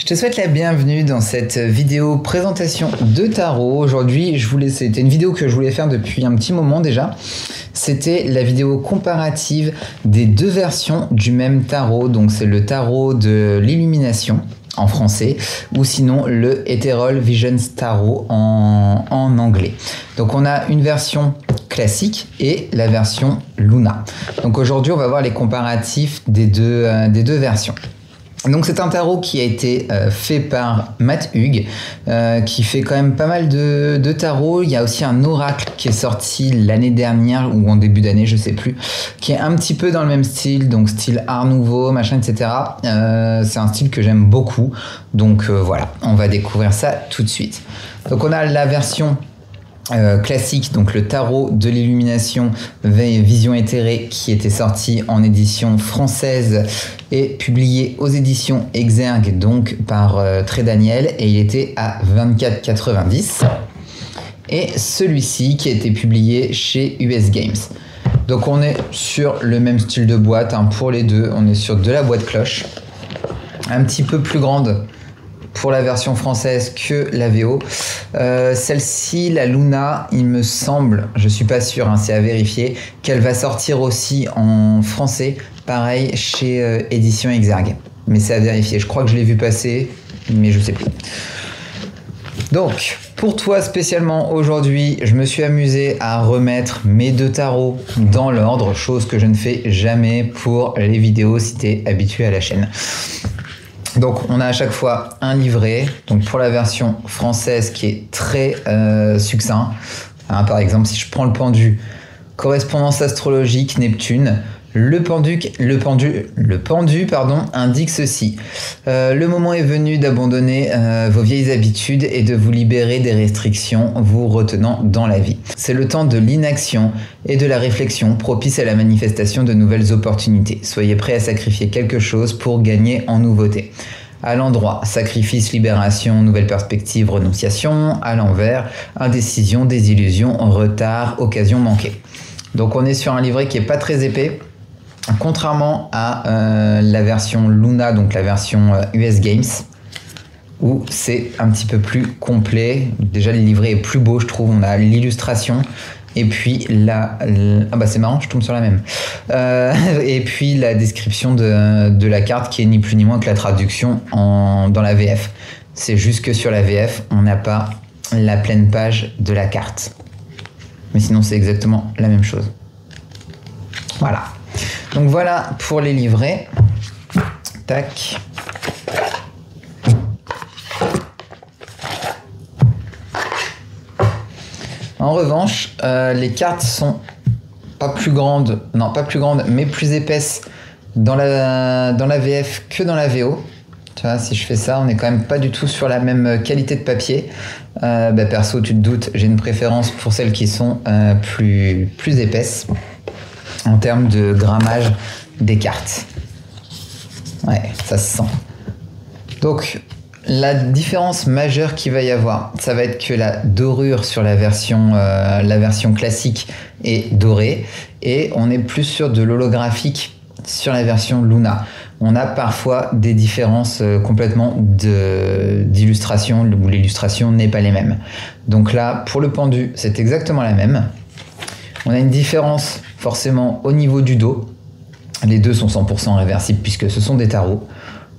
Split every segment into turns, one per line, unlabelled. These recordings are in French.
te souhaite la bienvenue dans cette vidéo présentation de tarot. Aujourd'hui, c'était une vidéo que je voulais faire depuis un petit moment déjà. C'était la vidéo comparative des deux versions du même tarot. Donc c'est le tarot de l'illumination en français ou sinon le Ethereal Visions Tarot en anglais. Donc on a une version classique et la version Luna. Donc aujourd'hui on va voir les comparatifs des deux versions. Donc c'est un tarot qui a été fait par Matt Hughes, qui fait quand même pas mal de tarots. Il y a aussi un oracle qui est sorti l'année dernière ou en début d'année, je sais plus, qui est un petit peu dans le même style, donc style Art Nouveau, machin, etc. C'est un style que j'aime beaucoup. Donc voilà, on va découvrir ça tout de suite. Donc on a la version classique, donc le tarot de l'illumination Vision éthérée qui était sorti en édition française et publié aux éditions Exergue donc par Très Daniel et il était à 24,90 et celui-ci qui a été publié chez US Games. Donc on est sur le même style de boîte pour les deux, on est sur de la boîte cloche un petit peu plus grande pour la version française que la VO. Celle-ci, la Luna, il me semble, je suis pas sûr, c'est à vérifier, qu'elle va sortir aussi en français, pareil chez Édition Exergue. Mais c'est à vérifier, je crois que je l'ai vu passer, mais je sais plus. Donc, pour toi spécialement aujourd'hui, je me suis amusé à remettre mes deux tarots dans l'ordre, chose que je ne fais jamais pour les vidéos si tu es habitué à la chaîne. Donc on a à chaque fois un livret, donc pour la version française qui est très succinct. Par exemple, si je prends le pendu, correspondance astrologique Neptune, le pendu indique ceci. Le moment est venu d'abandonner vos vieilles habitudes et de vous libérer des restrictions vous retenant dans la vie. C'est le temps de l'inaction et de la réflexion propice à la manifestation de nouvelles opportunités. Soyez prêts à sacrifier quelque chose pour gagner en nouveauté. À l'endroit, sacrifice, libération, nouvelle perspective, renonciation. À l'envers, indécision, désillusion, retard, occasion manquée. Donc on est sur un livret qui est pas très épais. Contrairement à la version Luna, donc la version US Games, où c'est un petit peu plus complet. Déjà, le livret est plus beau, je trouve. On a l'illustration. Et puis, c'est marrant, je tombe sur la même. Et puis, la description de la carte, qui est ni plus ni moins que la traduction dans la VF. C'est juste que sur la VF, on n'a pas la pleine page de la carte. Mais sinon, c'est exactement la même chose. Voilà. Donc voilà pour les livrets. Tac. En revanche, les cartes sont pas plus grandes, mais plus épaisses dans la VF que dans la VO. Tu vois, si je fais ça, on n'est quand même pas du tout sur la même qualité de papier. Perso, tu te doutes, j'ai une préférence pour celles qui sont plus épaisses en termes de grammage des cartes. Ouais, ça se sent. Donc, la différence majeure qu'il va y avoir, ça va être que la dorure sur la version classique est dorée et on est plus sur de l'holographique sur la version Luna. On a parfois des différences complètement d'illustration où l'illustration n'est pas les mêmes. Donc là, pour le pendu, c'est exactement la même. On a une différence forcément au niveau du dos. Les deux sont 100% réversibles puisque ce sont des tarots.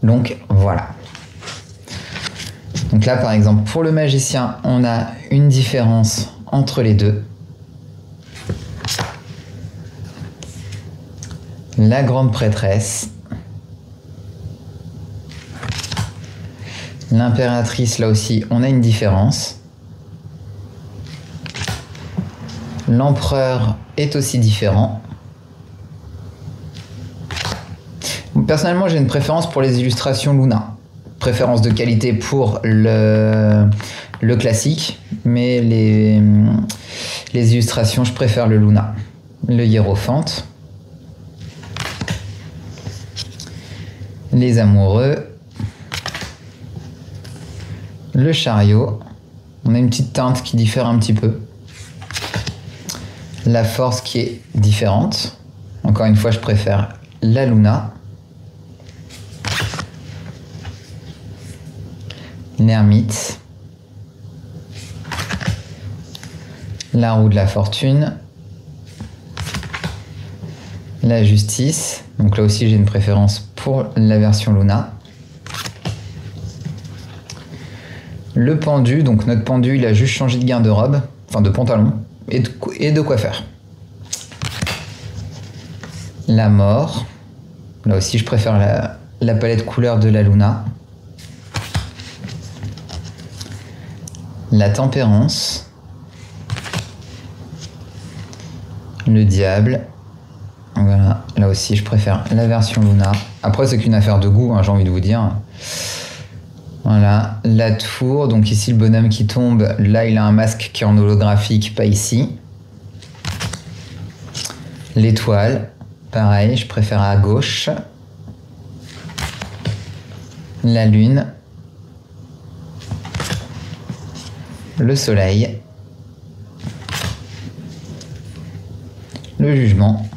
Donc voilà. Donc là par exemple pour le magicien, on a une différence entre les deux. La grande prêtresse. L'impératrice, là aussi, on a une différence. L'empereur est aussi différent. Personnellement, j'ai une préférence pour les illustrations Luna. Préférence de qualité pour le classique, mais les illustrations, je préfère le Luna. Le hiérophante. Les amoureux. Le chariot. On a une petite teinte qui diffère un petit peu. La force qui est différente. Encore une fois, je préfère la Luna. l'ermite, la roue de la fortune, la justice. Donc là aussi j'ai une préférence pour la version Luna. Le pendu, donc notre pendu il a juste changé de garde-robe, enfin de pantalon et de coiffeur. La mort, là aussi je préfère la palette couleur de la Luna. La tempérance, le diable, voilà, là aussi je préfère la version Luna. Après c'est qu'une affaire de goût, hein, j'ai envie de vous dire. Voilà, la tour, donc ici le bonhomme qui tombe, là il a un masque qui est en holographique, pas ici. L'étoile, pareil, je préfère à gauche. La lune. Le soleil. Le jugement.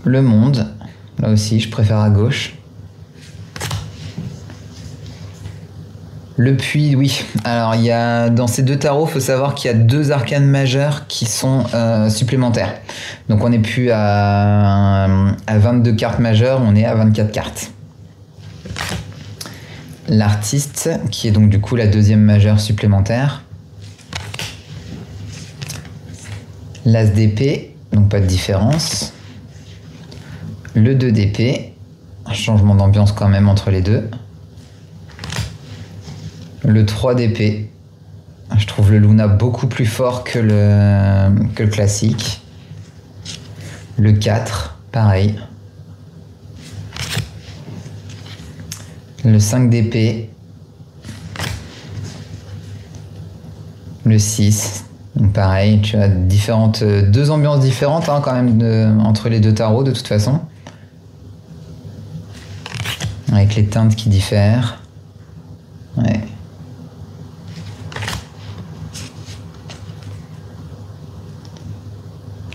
Le monde, là aussi je préfère à gauche. Le puits, oui. Alors, il y a, dans ces deux tarots, il faut savoir qu'il y a 2 arcanes majeures qui sont supplémentaires. Donc, on n'est plus à 22 cartes majeures, on est à 24 cartes. L'artiste, qui est donc du coup la 2e majeure supplémentaire. L'as d'épée, donc pas de différence. Le 2 d'épée, un changement d'ambiance quand même entre les deux. Le 3 d'épée, je trouve le Luna beaucoup plus fort que le classique. Le 4, pareil. Le 5 d'épée. Le 6, donc pareil, tu as 2 ambiances différentes hein, quand même entre les deux tarots de toute façon. Avec les teintes qui diffèrent. Ouais.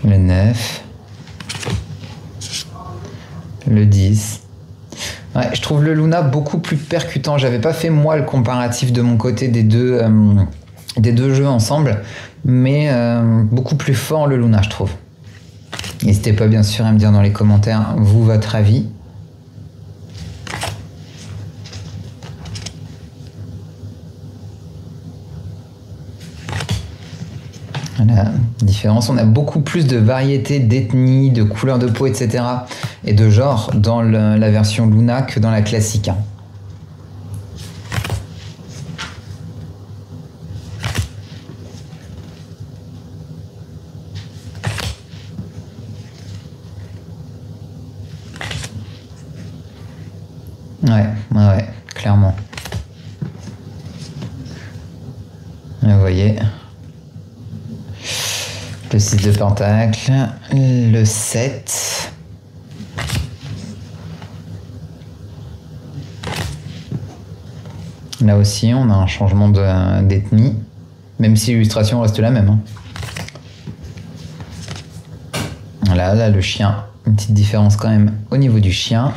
Le 9, le 10. Ouais, je trouve le Luna beaucoup plus percutant. J'avais pas fait moi le comparatif de mon côté des deux jeux ensemble, mais beaucoup plus fort le Luna, je trouve. N'hésitez pas bien sûr à me dire dans les commentaires vous votre avis. Voilà, différence. On a beaucoup plus de variété d'ethnie, de couleurs de peau, etc. et de genre dans la version Luna que dans la classique. Hein. Ouais, clairement. Vous voyez. Le 6 de pentacle, le 7. Là aussi, on a un changement d'ethnie, même si l'illustration reste la même. Hein. Voilà, là, le chien, une petite différence quand même au niveau du chien.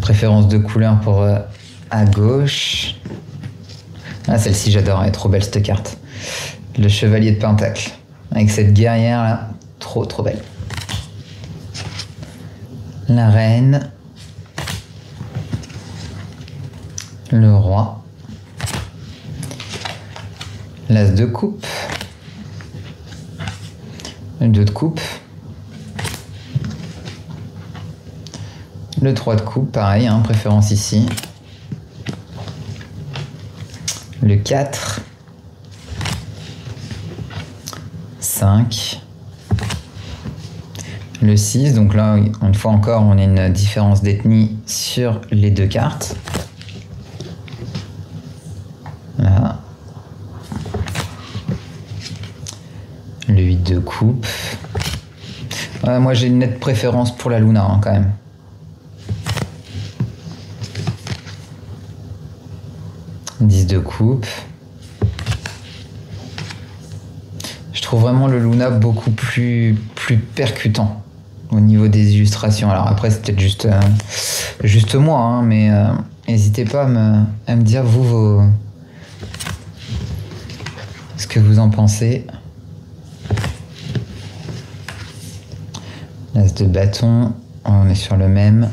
Préférence de couleur pour à gauche. Ah, celle-ci, j'adore, elle est trop belle cette carte. Le chevalier de pentacle, avec cette guerrière là, trop belle. La reine. Le roi. L'as de coupe. Le 2 de coupe. Le 3 de coupe, pareil, hein, préférence ici. Le 4. 5. Le 6, donc là, une fois encore, on a une différence d'ethnie sur les 2 cartes. Là. Le 8 de coupe. Ouais, moi, j'ai une nette préférence pour la Luna, hein, quand même. Le 10 de coupe. Je trouve vraiment le Luna beaucoup plus percutant. au niveau des illustrations. Alors après, c'est peut-être juste moi, hein, mais n'hésitez pas à me dire, vous, ce que vous en pensez. L'as de bâton, on est sur le même.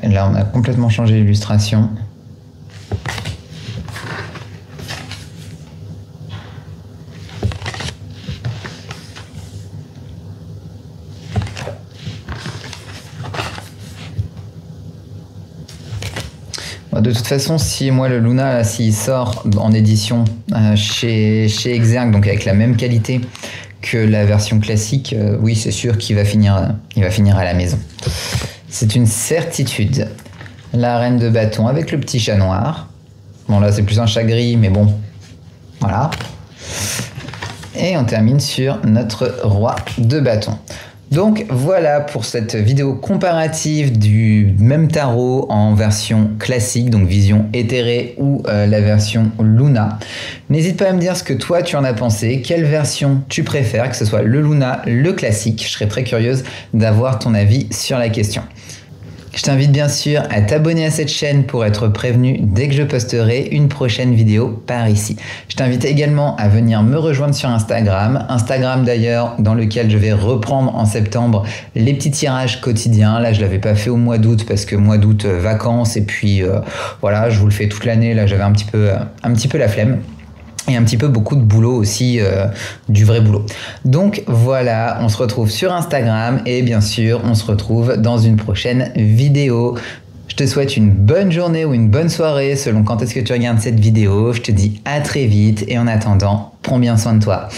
Là, on a complètement changé l'illustration. De toute façon, si moi le Luna, là, s'il sort en édition chez Exergue, donc avec la même qualité que la version classique, oui, c'est sûr qu'il va finir à la maison. C'est une certitude. La reine de bâton avec le petit chat noir. Bon, là, c'est plus un chat gris, mais bon, voilà. Et on termine sur notre roi de bâton. Donc voilà pour cette vidéo comparative du même tarot en version classique, donc vision éthérée ou la version Luna. N'hésite pas à me dire ce que toi tu en as pensé, quelle version tu préfères, que ce soit le Luna, le classique. Je serais très curieuse d'avoir ton avis sur la question. Je t'invite bien sûr à t'abonner à cette chaîne pour être prévenu dès que je posterai une prochaine vidéo par ici. Je t'invite également à venir me rejoindre sur Instagram. Instagram d'ailleurs dans lequel je vais reprendre en septembre les petits tirages quotidiens. Là je ne l'avais pas fait au mois d'août parce que mois d'août vacances et puis voilà, je vous le fais toute l'année. Là j'avais un petit peu la flemme. Et un petit peu beaucoup de boulot aussi, du vrai boulot. Donc voilà, on se retrouve sur Instagram et bien sûr, on se retrouve dans une prochaine vidéo. Je te souhaite une bonne journée ou une bonne soirée selon quand est-ce que tu regardes cette vidéo. Je te dis à très vite et en attendant, prends bien soin de toi.